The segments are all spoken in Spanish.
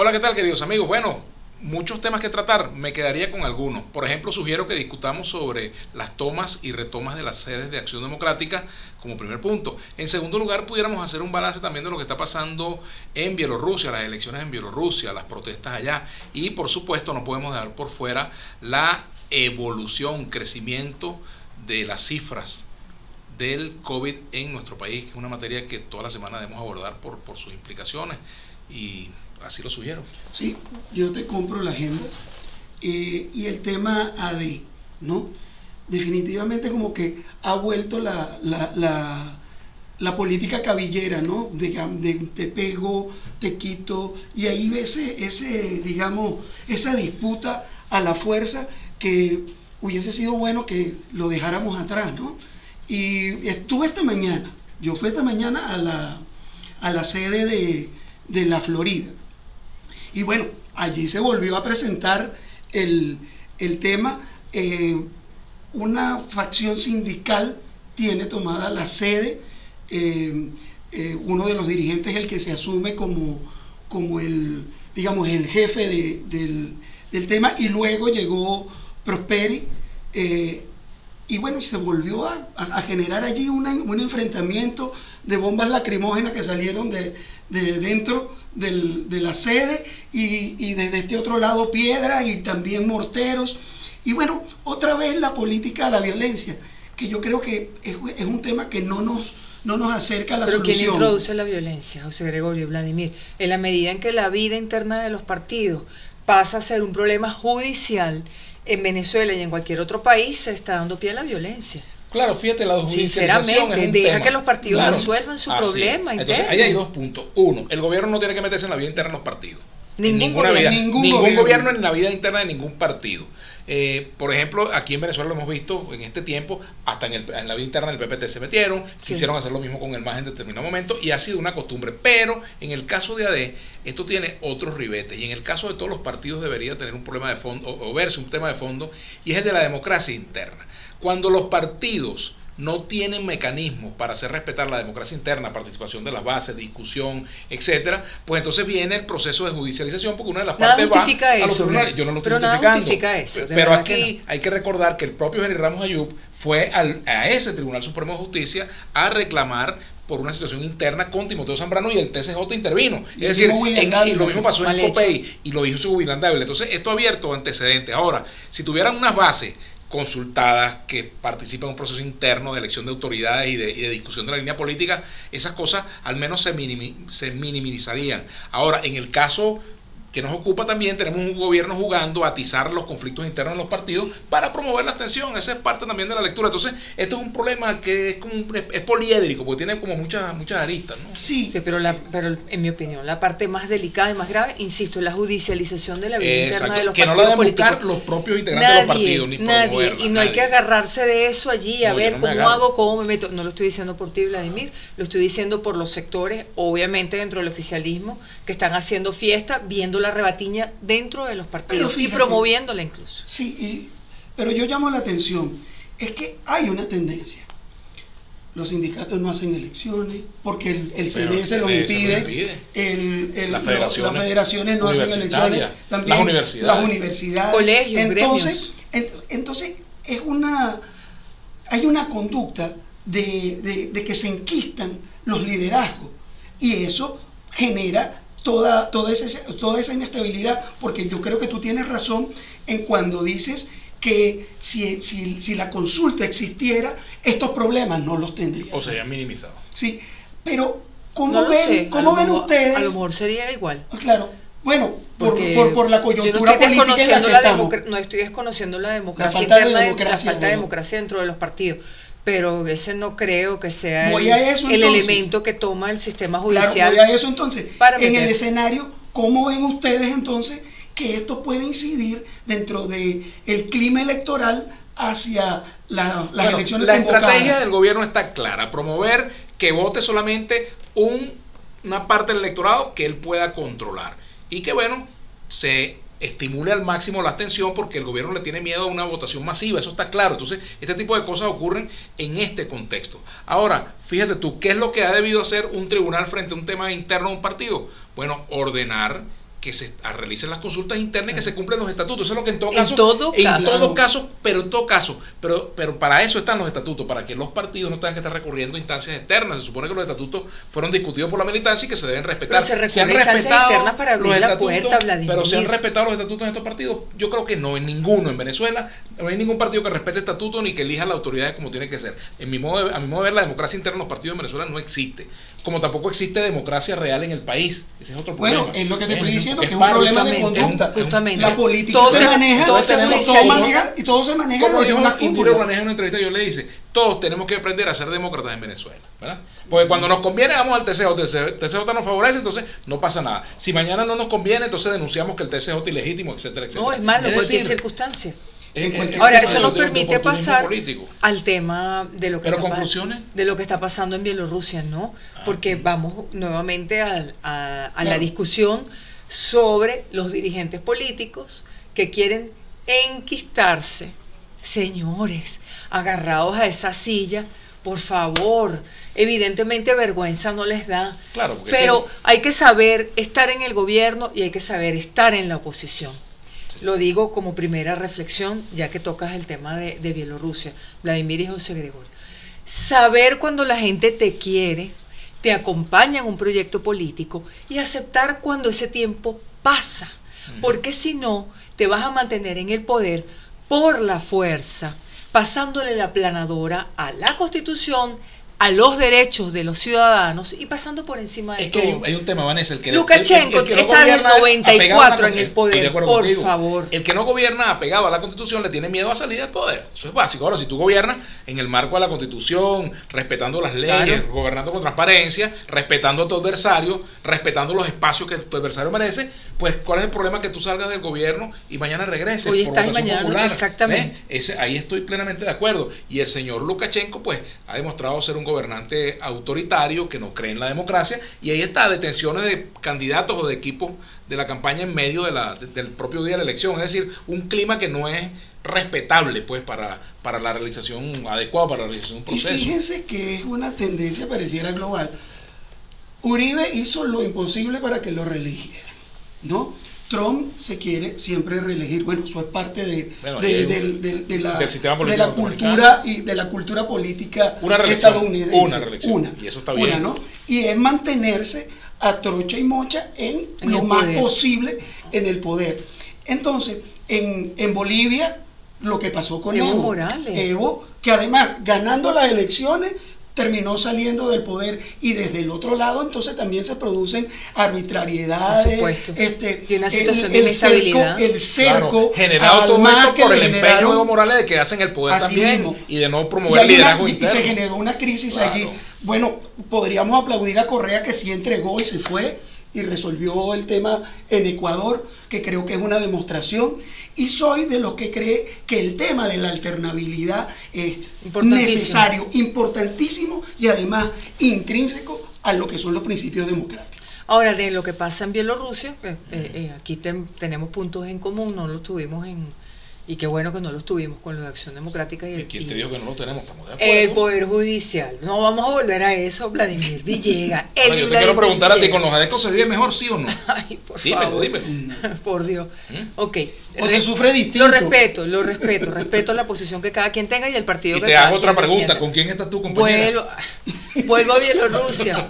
Hola, ¿qué tal, queridos amigos? Bueno, muchos temas que tratar, me quedaría con algunos. Por ejemplo, sugiero que discutamos sobre las tomas y retomas de las sedes de Acción Democrática como primer punto. En segundo lugar, pudiéramos hacer un balance también de lo que está pasando en Bielorrusia, las elecciones en Bielorrusia, las protestas allá. Y por supuesto, no podemos dejar por fuera la evolución, crecimiento de las cifras del COVID en nuestro país, que es una materia que toda la semana debemos abordar por sus implicaciones, y así lo sugiero. Sí, yo te compro la agenda. Y el tema AD, ¿no? Definitivamente como que ha vuelto la política cabillera, ¿no? De te pego, te quito, y ahí ves digamos, esa disputa a la fuerza que hubiese sido bueno que lo dejáramos atrás, ¿no? Y estuve esta mañana, yo fui esta mañana a la sede de la Florida. Y bueno, allí se volvió a presentar el tema. Una facción sindical tiene tomada la sede. Uno de los dirigentes es el que se asume como el, digamos, el jefe del tema. Y luego llegó Prosperi. Y bueno, se volvió a generar allí un enfrentamiento de bombas lacrimógenas que salieron de dentro de la sede, y desde este otro lado piedras y también morteros. Y bueno, otra vez la política de la violencia, que yo creo que es un tema que no nos acerca a la solución. Pero ¿quién introduce la violencia, José Gregorio Vladimir? En la medida en que la vida interna de los partidos pasa a ser un problema judicial, en Venezuela y en cualquier otro país se está dando pie a la violencia. Claro, fíjate, la judicialización sinceramente, es un deja tema. que los partidos Claro, resuelvan su problema interno. Entonces, ahí hay dos puntos. Uno, el gobierno no tiene que meterse en la vida interna de los partidos. Ningún gobierno en la vida interna de ningún partido. Por ejemplo, aquí en Venezuela lo hemos visto en este tiempo, hasta en la vida interna del PPT se metieron, quisieron hacer lo mismo con el MAS en determinado momento, y ha sido una costumbre. Pero en el caso de AD, esto tiene otros ribetes, y en el caso de todos los partidos debería tener un problema de fondo, o verse un tema de fondo, y es el de la democracia interna. Cuando los partidos no tienen mecanismos para hacer respetar la democracia interna, participación de las bases, discusión, etcétera, pues entonces viene el proceso de judicialización, porque una de las partes va a los tribunales. Yo no lo estoy justificando. Nada justifica eso. Pero aquí hay que recordar que el propio Henry Ramos Ayub fue a ese Tribunal Supremo de Justicia a reclamar por una situación interna con Timoteo Zambrano, y el TCJ intervino. Es decir, y lo mismo pasó en COPEI, y lo dijo su Dávila. Entonces, esto ha abierto antecedentes. Ahora, si tuvieran unas bases consultadas que participan en un proceso interno de elección de autoridades y de discusión de la línea política, esas cosas al menos se minimizarían. Ahora, en el caso que nos ocupa también, tenemos un gobierno jugando a atizar los conflictos internos de los partidos para promover la abstención. Esa es parte también de la lectura. Entonces, esto es un problema que es poliédrico, porque tiene como muchas aristas, ¿no? Sí, pero en mi opinión, la parte más delicada y más grave, insisto, es la judicialización de la vida interna de los partidos políticos. Que no la deben buscar los propios integrantes de los partidos, ni promoverla. Y no hay que agarrarse de eso allí, a ver cómo hago, cómo me meto. No lo estoy diciendo por ti, Vladimir, lo estoy diciendo por los sectores, obviamente dentro del oficialismo, que están haciendo fiesta, viendo la rebatiña dentro de los partidos, fíjate, y promoviéndola incluso. Sí, pero yo llamo la atención, es que hay una tendencia. Los sindicatos no hacen elecciones porque el CNE los impide. Las federaciones no hacen elecciones. También las universidades. Colegios, gremios. Entonces hay una conducta de que se enquistan los liderazgos, y eso genera toda esa inestabilidad, porque yo creo que tú tienes razón en cuando dices que si la consulta existiera, estos problemas no los tendrían. O serían minimizados. Sí, pero ¿cómo ven ustedes? A lo mejor sería igual. Claro, bueno, por la coyuntura política en la que estamos. No estoy desconociendo la democracia interna, la falta de democracia dentro de los partidos. Pero ese no creo que sea el elemento que toma el sistema judicial. Claro, voy a eso entonces. En el escenario, ¿cómo ven ustedes entonces que esto puede incidir dentro del clima electoral hacia las elecciones convocadas? La estrategia del gobierno está clara: promover que vote solamente una parte del electorado que él pueda controlar, y que bueno, se estimule al máximo la abstención, porque el gobierno le tiene miedo a una votación masiva, eso está claro. Entonces, este tipo de cosas ocurren en este contexto. Ahora, fíjate tú, ¿qué es lo que ha debido hacer un tribunal frente a un tema interno de un partido? Bueno, ordenar que se realicen las consultas internas y que se cumplan los estatutos. Eso es lo que en todo caso, pero para eso están los estatutos, para que los partidos no tengan que estar recurriendo a instancias externas. Se supone que los estatutos fueron discutidos por la militancia y que se deben respetar. Pero se han respetado para abrir la puerta, Vladimir. Pero se han respetado los estatutos en estos partidos. Yo creo que no, en ninguno. En Venezuela no hay ningún partido que respete estatutos ni que elija las autoridades como tiene que ser. A mi modo de ver, la democracia interna en los partidos en Venezuela no existe. Como tampoco existe democracia real en el país. Ese es otro problema. Bueno, es lo que te estoy diciendo, que es un problema de conducta. Justamente. La política se maneja, y todo se maneja como dijo una Indira Urbaneja en una entrevista, yo le dice, todos tenemos que aprender a ser demócratas en Venezuela, ¿verdad? Porque cuando nos conviene vamos al TCJ, el TCJ nos favorece, entonces no pasa nada. Si mañana no nos conviene, entonces denunciamos que el TCJ es ilegítimo, etcétera, etcétera. No, es malo en cualquier circunstancia. En Ahora, eso nos permite pasar político al tema de lo que está pasando en Bielorrusia, ¿no? Porque vamos nuevamente a la discusión sobre los dirigentes políticos que quieren enquistarse. Señores, agarrados a esa silla, por favor, evidentemente vergüenza no les da. Claro, pero hay que saber estar en el gobierno y hay que saber estar en la oposición. Lo digo como primera reflexión, ya que tocas el tema de Bielorrusia, Vladimir y José Gregorio. Saber cuando la gente te quiere, te acompaña en un proyecto político y aceptar cuando ese tiempo pasa. Porque si no, te vas a mantener en el poder por la fuerza, pasándole la planadora a la Constitución, a los derechos de los ciudadanos y pasando por encima de todo. Es que hay un tema, Vanessa, Lukashenko está en el 94 en el poder, por favor. El que no gobierna apegado a la Constitución le tiene miedo a salir del poder. Eso es básico. Ahora, si tú gobiernas en el marco de la Constitución, respetando las leyes, claro, gobernando con transparencia, respetando a tu adversario, respetando los espacios que tu adversario merece, pues ¿cuál es el problema que tú salgas del gobierno y mañana regreses? Hoy estás y mañana popular, exactamente. Ahí estoy plenamente de acuerdo. Y el señor Lukashenko, pues, ha demostrado ser un gobernante autoritario que no cree en la democracia, y ahí está, detenciones de candidatos o de equipos de la campaña en medio del propio día de la elección, es decir, un clima que no es respetable pues para la realización adecuada, para la realización de un proceso. Y fíjense que es una tendencia pareciera global. Uribe hizo lo imposible para que lo reeligieran, ¿no? Trump se quiere siempre reelegir. Bueno, eso es parte de la cultura y de la cultura política estadounidense. Una reelección. Y eso está bien. ¿No? Y es mantenerse a trocha y mocha en lo más posible en el poder. Entonces, en Bolivia, lo que pasó con Evo Morales. Evo, que además, ganando las elecciones, terminó saliendo del poder, y desde el otro lado entonces también se producen arbitrariedades, y una situación de inestabilidad, el cerco, claro, generado todo esto por el empeño de Evo Morales de quedarse en el poder también mismo, y de no promover liderazgo interno. Y se generó una crisis allí. Bueno, podríamos aplaudir a Correa, que sí entregó y se fue y resolvió el tema en Ecuador, que creo que es una demostración. Y soy de los que cree que el tema de la alternabilidad es necesario, importantísimo y además intrínseco a lo que son los principios democráticos. Ahora, de lo que pasa en Bielorrusia, aquí tenemos puntos en común, no los tuvimos y qué bueno que no los tuvimos con lo de Acción Democrática. ¿Y quién te dijo que no lo tenemos? Estamos de acuerdo. El Poder Judicial. No vamos a volver a eso, Vladimir Villegas. Yo te quiero preguntar a ti, ¿con los adecos se vive mejor, sí o no? Ay, por favor. Dímelo. Por Dios. Ok. O se sufre distinto. Lo respeto la posición que cada quien tenga y el partido y que te cada hago quien otra pregunta, defienda. ¿con quién estás tú, compañera? Vuelvo a Bielorrusia.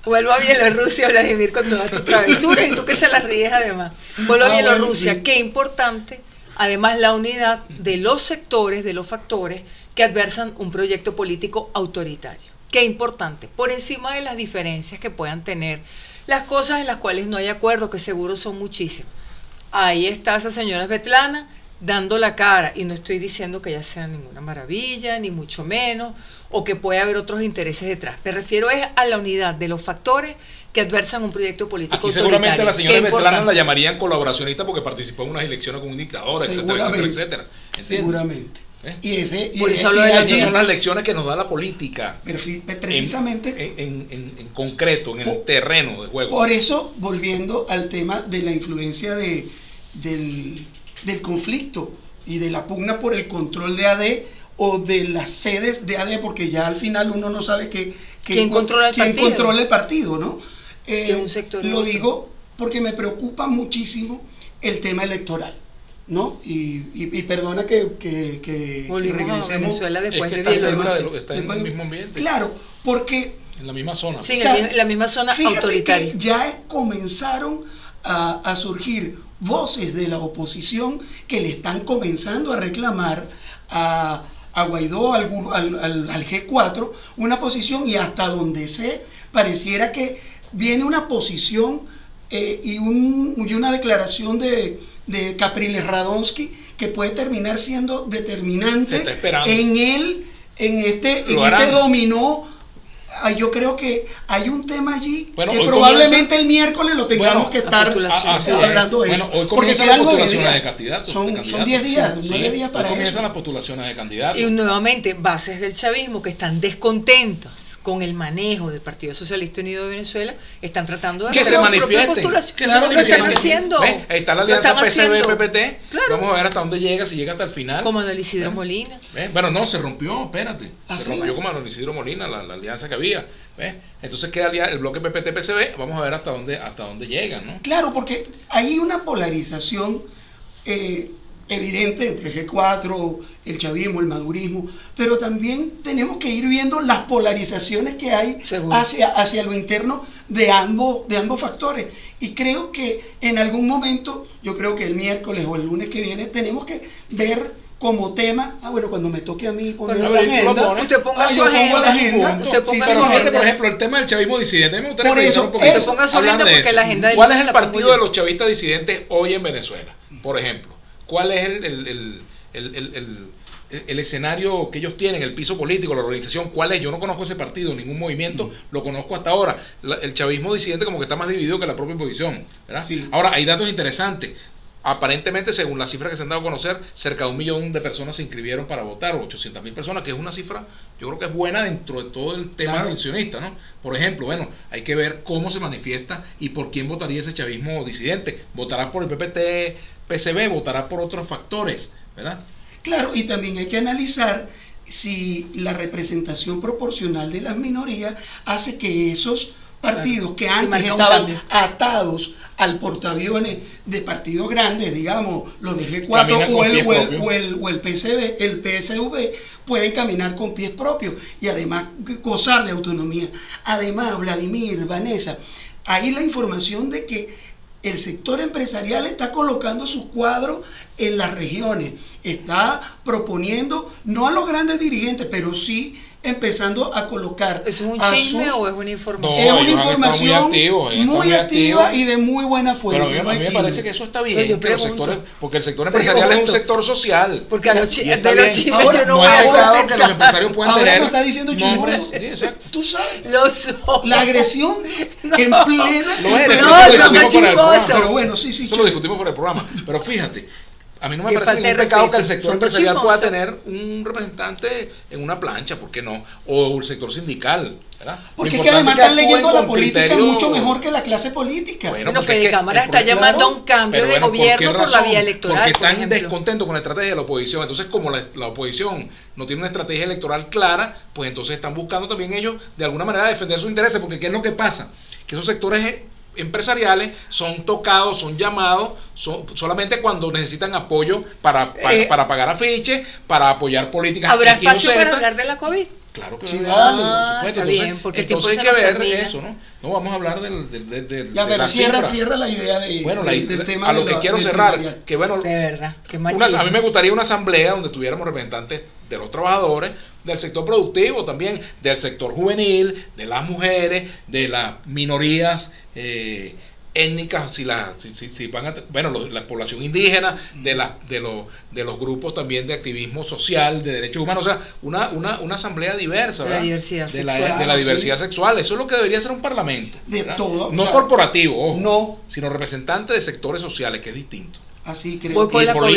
Vuelvo a Bielorrusia, Vladimir, con todas tus travesuras, y tú que se las ríes además. Vuelvo a Bielorrusia, bueno, sí. Qué importante, además, la unidad de los sectores, de los factores que adversan un proyecto político autoritario. Qué importante, por encima de las diferencias que puedan tener, las cosas en las cuales no hay acuerdo, que seguro son muchísimas. Ahí está esa señora Svetlana dando la cara, y no estoy diciendo que ella sea ninguna maravilla, ni mucho menos, o que puede haber otros intereses detrás. Me refiero es a la unidad de los factores que adversan un proyecto político aquí autoritario. Seguramente la señora Svetlana la llamarían colaboracionista porque participó en unas elecciones con un dictador, etcétera. Seguramente. Esas son las lecciones que nos da la política. Precisamente. En concreto, en el terreno de juego. Por eso, volviendo al tema de la influencia del conflicto y de la pugna por el control de AD o de las sedes de AD, porque ya al final uno no sabe quién controla el partido, ¿no? Un sector lo digo porque me preocupa muchísimo el tema electoral, ¿no? Y perdona que regresemos a Venezuela después de está en el mismo ambiente. Claro, porque en la misma zona. Sí, en la misma zona autoritaria. Que ya comenzaron a surgir voces de la oposición que le están comenzando a reclamar a Guaidó, al G4, una posición, y hasta donde pareciera que viene una posición y una declaración de Capriles Radonsky que puede terminar siendo determinante en este dominó. Yo creo que hay un tema allí que probablemente el miércoles lo tengamos que estar hablando de eso. Hoy comienzan las postulaciones de candidatos. Son 10 días, 9 días para eso. Comienzan las postulaciones de candidatos. Y nuevamente, bases del chavismo que están descontentas con el manejo del Partido Socialista Unido de Venezuela, están tratando de hacer su propia postulación. Claro, lo están haciendo. Ahí está la alianza PSB-PPT. Claro. Vamos a ver hasta dónde llega, si llega hasta el final. Como Manuel Isidro Molina. Bueno, no, se rompió, espérate. Se rompió con Manuel Isidro Molina la alianza que había. Entonces queda el bloque PPT-PSB. Vamos a ver hasta dónde llegan, ¿no? Claro, porque hay una polarización evidente entre el G4, el chavismo, el madurismo, pero también tenemos que ir viendo las polarizaciones que hay hacia lo interno de ambos factores. Y creo que en algún momento, yo creo que el miércoles o el lunes que viene, tenemos que ver como tema, cuando me toque a mí poner la agenda, usted ponga su agenda. Por ejemplo, el tema del chavismo disidente, me gustaría por eso, un poquito ponga su agenda porque la agenda ¿Cuál es el partido de los chavistas disidentes hoy en Venezuela? Por ejemplo, ¿cuál es el escenario que ellos tienen, el piso político, la organización? ¿Cuál es? Yo no conozco ese partido, ningún movimiento lo conozco hasta ahora. El chavismo disidente como que está más dividido que la propia oposición, ¿verdad? Sí. Ahora, hay datos interesantes. Aparentemente, según las cifras que se han dado a conocer, cerca de 1 millón de personas se inscribieron para votar, 800.000 personas, que es una cifra, yo creo que es buena dentro de todo el tema abstencionista, ¿no? Por ejemplo, hay que ver cómo se manifiesta y por quién votaría ese chavismo disidente. ¿Votará por el PPT, PSB? ¿Votará por otros factores? ¿Verdad? Claro, y también hay que analizar si la representación proporcional de las minorías hace que esos partidos que antes estaban atados al portaaviones de partidos grandes, digamos, los de G4 o el PSV, pueden caminar con pies propios y además gozar de autonomía. Además, Vladimir, Vanessa, hay la información de que el sector empresarial está colocando su cuadro en las regiones, está proponiendo, no a los grandes dirigentes, pero sí empezando a colocar. ¿Es un chisme o es una información? Es una información muy activa y de muy buena fuente. Pero a mí me parece que eso está bien, porque el sector empresarial es un sector social. Porque a los chismes yo no es pecado que los empresarios puedan tener. No está diciendo nombres. Tú sabes. Lo la agresión en plena. No, son pero bueno, sí. Eso lo discutimos por el programa. Pero fíjate. A mí no me parece ningún pecado que el sector empresarial pueda tener un representante en una plancha, ¿por qué no? O el sector sindical, ¿verdad? Porque es que además están leyendo la política mucho mejor que la clase política. Bueno, Fede Cámara está llamando a un cambio de gobierno por la vía electoral. Porque están descontentos con la estrategia de la oposición. Entonces, como la oposición no tiene una estrategia electoral clara, pues entonces están buscando también ellos de alguna manera defender sus intereses. Porque ¿qué es lo que pasa? Que esos sectores empresariales son tocados, son llamados solamente cuando necesitan apoyo para pagar afiches, para apoyar políticas. ¿Habrá espacio para hablar de la COVID? Claro que sí, vale, por supuesto. Está bien, porque entonces hay que ver eso, ¿no? No vamos a hablar de ya, pero cierra la idea del tema. A lo que quiero cerrar, que bueno, de verdad, que a mí me gustaría una asamblea donde tuviéramos representantes de los trabajadores, del sector productivo también, del sector juvenil, de las mujeres, de las minorías étnicas, si van a, la población indígena, de los grupos también de activismo social, de derechos humanos, o sea, una asamblea diversa, de la diversidad sexual. De la diversidad sexual. Eso es lo que debería ser un parlamento. De todo. No corporativo, ojo, sino representante de sectores sociales, que es distinto. Así creo.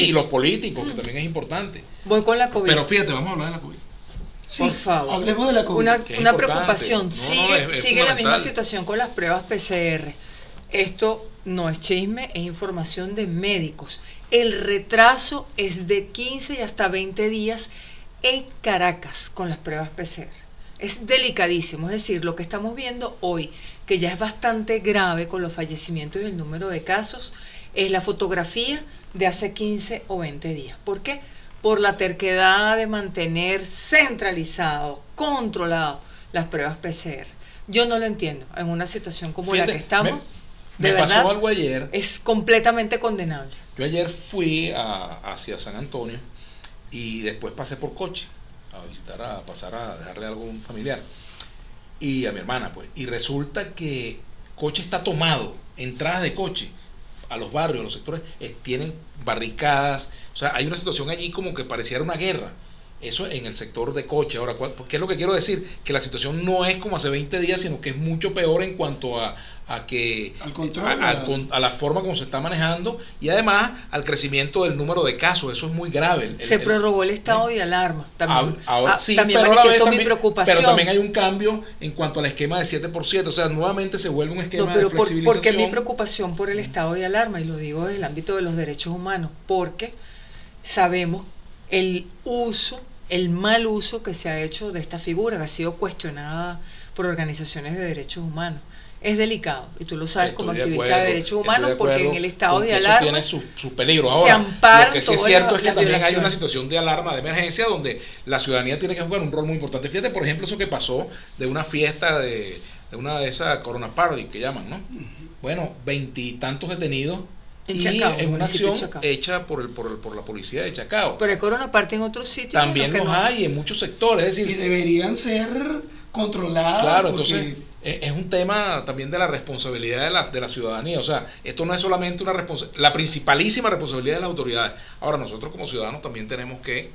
Y los políticos, que también es importante. Voy con la COVID. Pero fíjate, vamos a hablar de la COVID. Sí, por favor. Hablemos de la COVID. Una preocupación. Es sigue la misma situación con las pruebas PCR. Esto no es chisme, es información de médicos. El retraso es de 15 y hasta 20 días en Caracas con las pruebas PCR. Es delicadísimo, es decir, lo que estamos viendo hoy, que ya es bastante grave con los fallecimientos y el número de casos, es la fotografía de hace 15 o 20 días. ¿Por qué? Por la terquedad de mantener centralizado, controlado las pruebas PCR. Yo no lo entiendo. En una situación como la que estamos, me pasó algo ayer. Es completamente condenable. Yo ayer fui hacia San Antonio y después pasé por Coche a visitar, a pasar a dejarle algo a un familiar y a mi hermana, pues. Y resulta que Coche está tomado, entradas de Coche a los barrios, a los sectores, tienen barricadas. O sea, hay una situación allí como que pareciera una guerra. Eso en el sector de Coche. Ahora, ¿qué es lo que quiero decir? Que la situación no es como hace 20 días, sino que es mucho peor en cuanto a que al control, a la forma como se está manejando y además al crecimiento del número de casos. Eso es muy grave. Se prorrogó el estado de alarma. También, sí, también pero manifiesto mi preocupación. Pero también hay un cambio en cuanto al esquema de 7%. O sea, nuevamente se vuelve un esquema de flexibilización. ¿Por qué mi preocupación por el estado de alarma? Y lo digo desde el ámbito de los derechos humanos. Porque sabemos el mal uso que se ha hecho de esta figura, que ha sido cuestionada por organizaciones de derechos humanos. Es delicado, y tú lo sabes como activista de derechos humanos, porque en el estado de alarma tiene sus peligros. Ahora, lo que sí es cierto es que también hay una situación de alarma, de emergencia, donde la ciudadanía tiene que jugar un rol muy importante. Fíjate, por ejemplo, eso que pasó de una fiesta de una de esas Corona Party que llaman, ¿no? Bueno, 20 y tantos detenidos en Chacao, en una acción hecha por la policía de Chacao. Pero hay Corona Party en otros sitios. También los hay en muchos sectores. Es decir, y deberían ser controladas. Claro, entonces es un tema también de la responsabilidad de la ciudadanía. O sea, esto no es solamente la principalísima responsabilidad de las autoridades. Ahora, nosotros como ciudadanos también tenemos que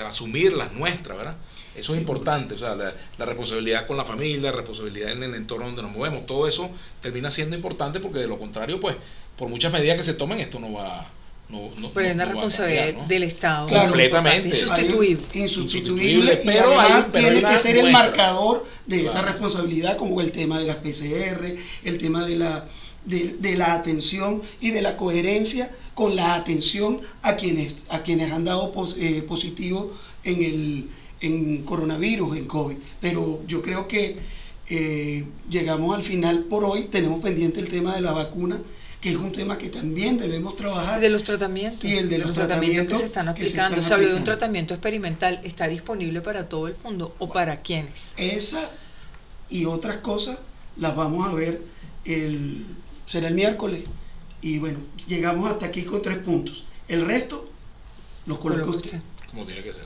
asumir las nuestras, ¿verdad? Eso es importante. O sea, la responsabilidad con la familia, la responsabilidad en el entorno donde nos movemos, todo eso termina siendo importante, porque de lo contrario, pues, por muchas medidas que se tomen, esto no va. Pero es una responsabilidad cambiar, ¿no? Del Estado. Claro, completamente. Insustituible, pero además tiene que ser el marcador de esa responsabilidad, como el tema de las PCR, el tema de la atención y de la coherencia con la atención a quienes han dado positivo en coronavirus, en COVID. Pero yo creo que llegamos al final por hoy. Tenemos pendiente el tema de la vacuna, que es un tema que también debemos trabajar. De los tratamientos. Y el de los tratamientos que se están aplicando. Se habló de un tratamiento experimental. ¿Está disponible para todo el mundo o para quiénes? Esa y otras cosas las vamos a ver, será el miércoles. Y bueno, llegamos hasta aquí con 3 puntos. El resto los coloca usted. Como tiene que ser.